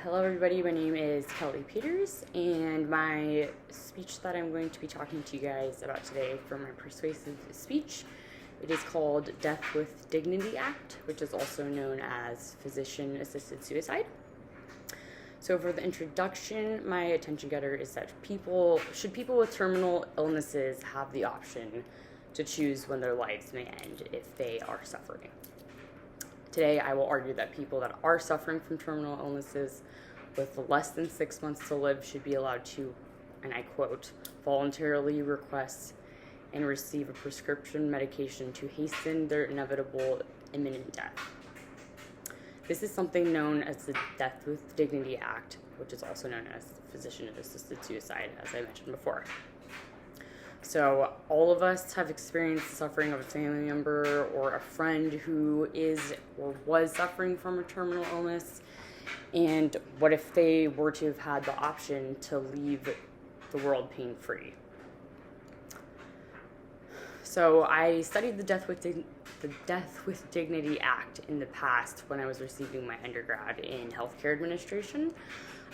Hello everybody, my name is Kelly Peters, and my speech that I'm going to be talking to you guys about today for my persuasive speech, it is called Death with Dignity Act, which is also known as physician-assisted suicide. So for the introduction, my attention getter is that people with terminal illnesses have the option to choose when their lives may end if they are suffering. Today, I will argue that people that are suffering from terminal illnesses with less than 6 months to live should be allowed to, and I quote, voluntarily request and receive a prescription medication to hasten their inevitable imminent death. This is something known as the Death with Dignity Act, which is also known as physician-assisted suicide, as I mentioned before. So all of us have experienced the suffering of a family member or a friend who is or was suffering from a terminal illness. And what if they were to have had the option to leave the world pain-free? So I studied the Death with Dignity Act in the past when I was receiving my undergrad in healthcare administration.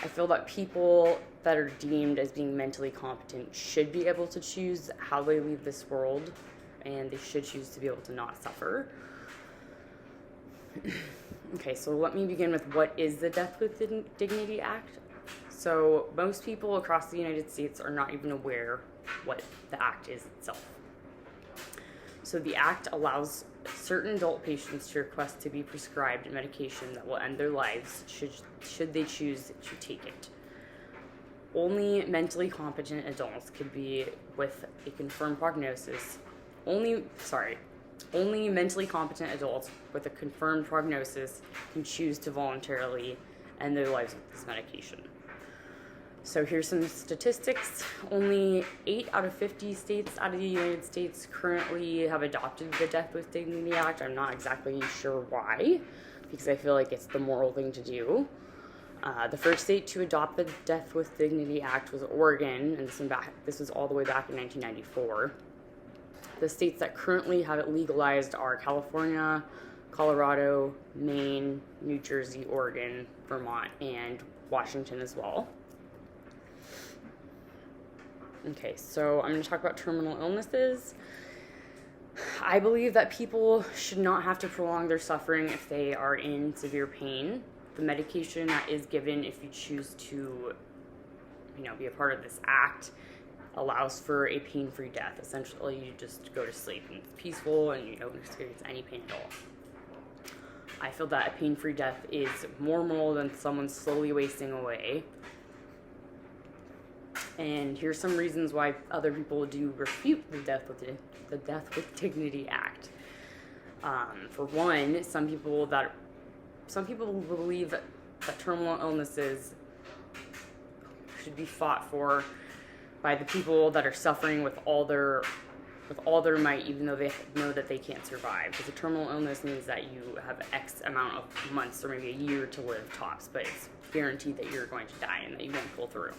I feel that people that are deemed as being mentally competent should be able to choose how they leave this world, and they should choose to be able to not suffer. Okay, so let me begin with what is the Death with Dignity Act. So most people across the United States are not even aware what the act is itself. So the act allows certain adult patients to request to be prescribed medication that will end their lives should they choose to take it. Only mentally competent adults could be with a confirmed prognosis. Only mentally competent adults with a confirmed prognosis can choose to voluntarily end their lives with this medication. So here's some statistics. Only 8 out of 50 states out of the United States currently have adopted the Death with Dignity Act. I'm not exactly sure why, because I feel like it's the moral thing to do. The first state to adopt the Death with Dignity Act was Oregon, and this was all the way back in 1994. The states that currently have it legalized are California, Colorado, Maine, New Jersey, Oregon, Vermont, and Washington as well. Okay, so I'm going to talk about terminal illnesses. I believe that people should not have to prolong their suffering if they are in severe pain. The medication that is given if you choose to, be a part of this act allows for a pain-free death. Essentially, you just go to sleep and it's peaceful and you don't experience any pain at all. I feel that a pain-free death is more moral than someone slowly wasting away. And here's some reasons why other people do refute the Death with Dignity Act. For one, some people believe that terminal illnesses should be fought for by the people that are suffering with all their might, even though they know that they can't survive. Because a terminal illness means that you have X amount of months or maybe a year to live tops, but it's guaranteed that you're going to die and that you won't pull through.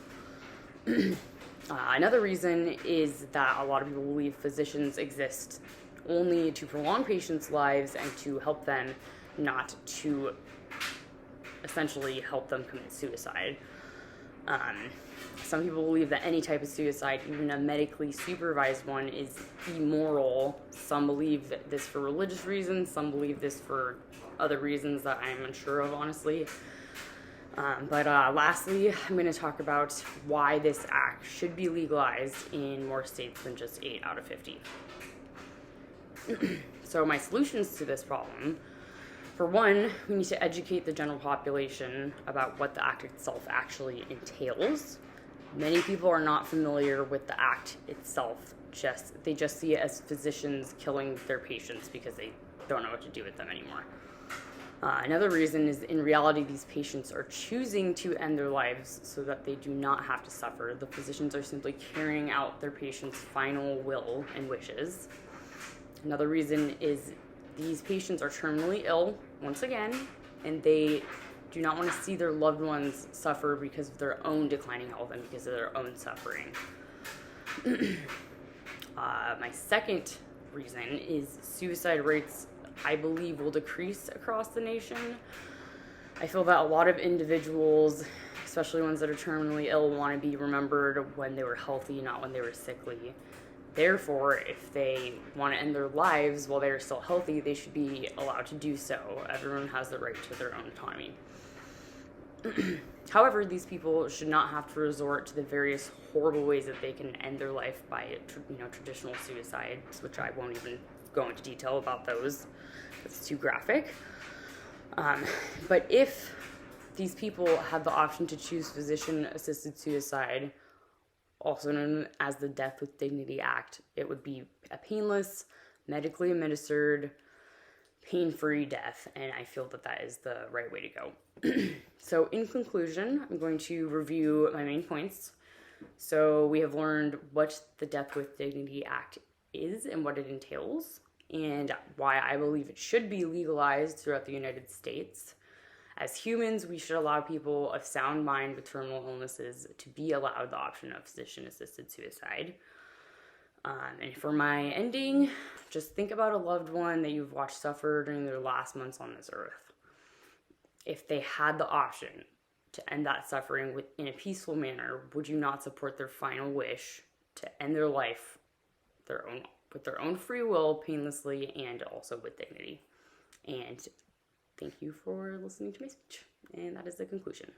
Another reason is that a lot of people believe physicians exist only to prolong patients' lives and to help them, not to essentially help them commit suicide. Some people believe that any type of suicide, even a medically supervised one, is immoral. Some believe this for religious reasons. Some believe this for other reasons that I'm unsure of, honestly. But lastly, I'm going to talk about why this act should be legalized in more states than just 8 out of 50. So my solutions to this problem: for one, we need to educate the general population about what the act itself actually entails. Many people are not familiar with the act itself. They just see it as physicians killing their patients because they don't know what to do with them anymore. Another reason is, in reality, these patients are choosing to end their lives so that they do not have to suffer. The physicians are simply carrying out their patients' final will and wishes. Another reason is these patients are terminally ill, once again, and they do not want to see their loved ones suffer because of their own declining health and because of their own suffering. My second reason is suicide rates, I believe, will decrease across the nation. I feel that a lot of individuals, especially ones that are terminally ill, want to be remembered when they were healthy, not when they were sickly. Therefore, if they want to end their lives while they are still healthy, they should be allowed to do so. Everyone has the right to their own autonomy. However, these people should not have to resort to the various horrible ways that they can end their life by, traditional suicides, which I won't even go into detail about those. It's too graphic. But if these people have the option to choose physician-assisted suicide, also known as the Death with Dignity Act, it would be a painless, medically administered, pain-free death, and I feel that that is the right way to go. So in conclusion, I'm going to review my main points. So we have learned what the Death with Dignity Act is and what it entails, and why I believe it should be legalized throughout the United States. As humans, we should allow people of sound mind with terminal illnesses to be allowed the option of physician-assisted suicide. And for my ending, just think about a loved one that you've watched suffer during their last months on this earth. If they had the option to end that suffering in a peaceful manner, would you not support their final wish to end their life with their own free will, painlessly, and also with dignity? And thank you for listening to my speech. And that is the conclusion.